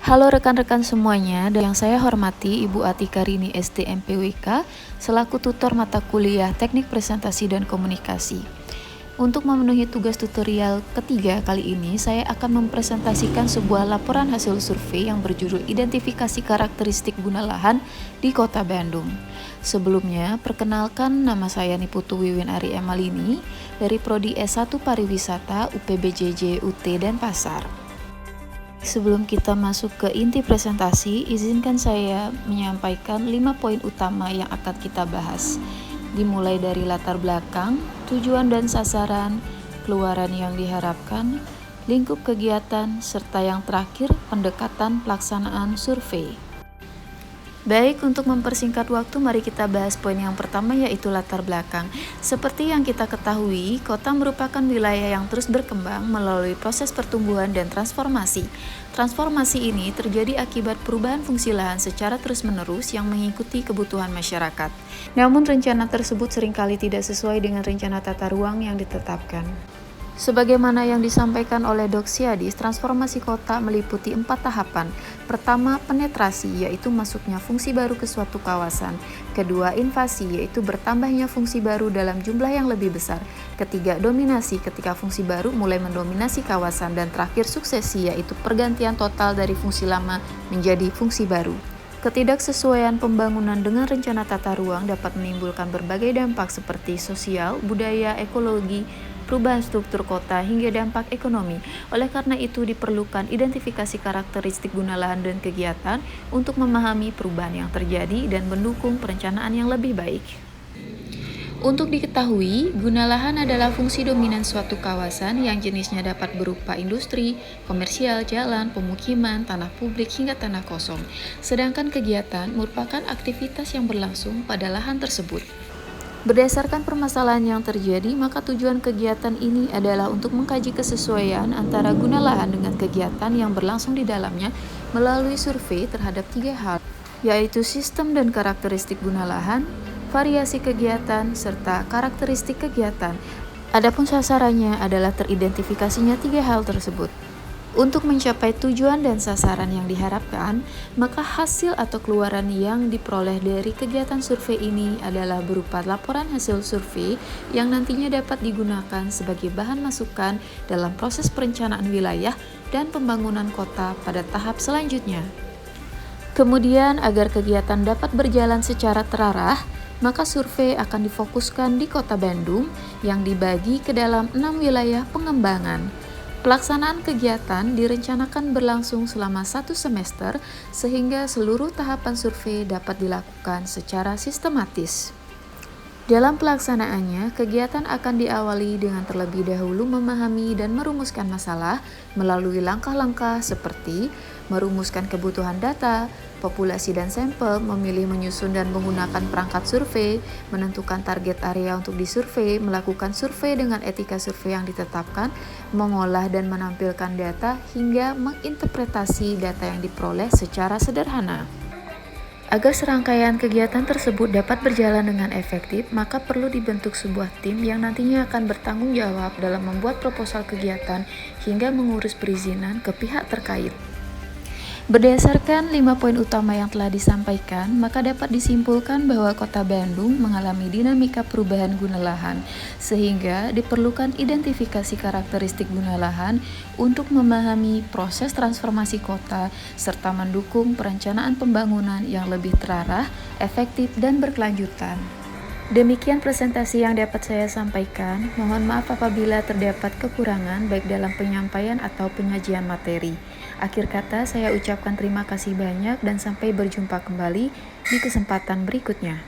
Halo rekan-rekan semuanya, dan yang saya hormati Ibu Atika Rini SDMPWK selaku tutor mata kuliah Teknik Presentasi dan Komunikasi. Untuk memenuhi tugas tutorial ketiga kali ini, saya akan mempresentasikan sebuah laporan hasil survei yang berjudul Identifikasi Karakteristik Guna Lahan di Kota Bandung. Sebelumnya, perkenalkan nama saya Niputu Wiwin Ari Emalini dari Prodi S1 Pariwisata UPBJJ UT Denpasar. Sebelum kita masuk ke inti presentasi, izinkan saya menyampaikan 5 poin utama yang akan kita bahas. Dimulai dari latar belakang, tujuan dan sasaran, keluaran yang diharapkan, lingkup kegiatan, serta yang terakhir, pendekatan pelaksanaan survei. Baik, untuk mempersingkat waktu, mari kita bahas poin yang pertama, yaitu latar belakang. Seperti yang kita ketahui, kota merupakan wilayah yang terus berkembang melalui proses pertumbuhan dan transformasi. Transformasi ini terjadi akibat perubahan fungsi lahan secara terus-menerus yang mengikuti kebutuhan masyarakat. Namun rencana tersebut seringkali tidak sesuai dengan rencana tata ruang yang ditetapkan. Sebagaimana yang disampaikan oleh Doxiadis, transformasi kota meliputi 4 tahapan. Pertama, penetrasi, yaitu masuknya fungsi baru ke suatu kawasan. Kedua, invasi, yaitu bertambahnya fungsi baru dalam jumlah yang lebih besar. Ketiga, dominasi, ketika fungsi baru mulai mendominasi kawasan. Dan terakhir, suksesi, yaitu pergantian total dari fungsi lama menjadi fungsi baru. Ketidaksesuaian pembangunan dengan rencana tata ruang dapat menimbulkan berbagai dampak seperti sosial, budaya, ekologi, perubahan struktur kota, hingga dampak ekonomi. Oleh karena itu diperlukan identifikasi karakteristik guna lahan dan kegiatan untuk memahami perubahan yang terjadi dan mendukung perencanaan yang lebih baik. Untuk diketahui, guna lahan adalah fungsi dominan suatu kawasan yang jenisnya dapat berupa industri, komersial, jalan, pemukiman, tanah publik, hingga tanah kosong. Sedangkan kegiatan merupakan aktivitas yang berlangsung pada lahan tersebut. Berdasarkan permasalahan yang terjadi, maka tujuan kegiatan ini adalah untuk mengkaji kesesuaian antara guna lahan dengan kegiatan yang berlangsung di dalamnya melalui survei terhadap 3 hal, yaitu sistem dan karakteristik guna lahan, variasi kegiatan, serta karakteristik kegiatan. Adapun sasarannya adalah teridentifikasinya 3 hal tersebut. Untuk mencapai tujuan dan sasaran yang diharapkan, maka hasil atau keluaran yang diperoleh dari kegiatan survei ini adalah berupa laporan hasil survei yang nantinya dapat digunakan sebagai bahan masukan dalam proses perencanaan wilayah dan pembangunan kota pada tahap selanjutnya. Kemudian, agar kegiatan dapat berjalan secara terarah, maka survei akan difokuskan di Kota Bandung yang dibagi ke dalam 6 wilayah pengembangan. Pelaksanaan kegiatan direncanakan berlangsung selama 1 semester sehingga seluruh tahapan survei dapat dilakukan secara sistematis. Dalam pelaksanaannya, kegiatan akan diawali dengan terlebih dahulu memahami dan merumuskan masalah melalui langkah-langkah seperti merumuskan kebutuhan data, populasi dan sampel, memilih, menyusun dan menggunakan perangkat survei, menentukan target area untuk disurvei, melakukan survei dengan etika survei yang ditetapkan, mengolah dan menampilkan data, hingga menginterpretasi data yang diperoleh secara sederhana. Agar serangkaian kegiatan tersebut dapat berjalan dengan efektif, maka perlu dibentuk sebuah tim yang nantinya akan bertanggung jawab dalam membuat proposal kegiatan hingga mengurus perizinan ke pihak terkait. Berdasarkan 5 poin utama yang telah disampaikan, maka dapat disimpulkan bahwa Kota Bandung mengalami dinamika perubahan guna lahan, sehingga diperlukan identifikasi karakteristik guna lahan untuk memahami proses transformasi kota, serta mendukung perencanaan pembangunan yang lebih terarah, efektif, dan berkelanjutan. Demikian presentasi yang dapat saya sampaikan. Mohon maaf apabila terdapat kekurangan baik dalam penyampaian atau penyajian materi. Akhir kata, saya ucapkan terima kasih banyak dan sampai berjumpa kembali di kesempatan berikutnya.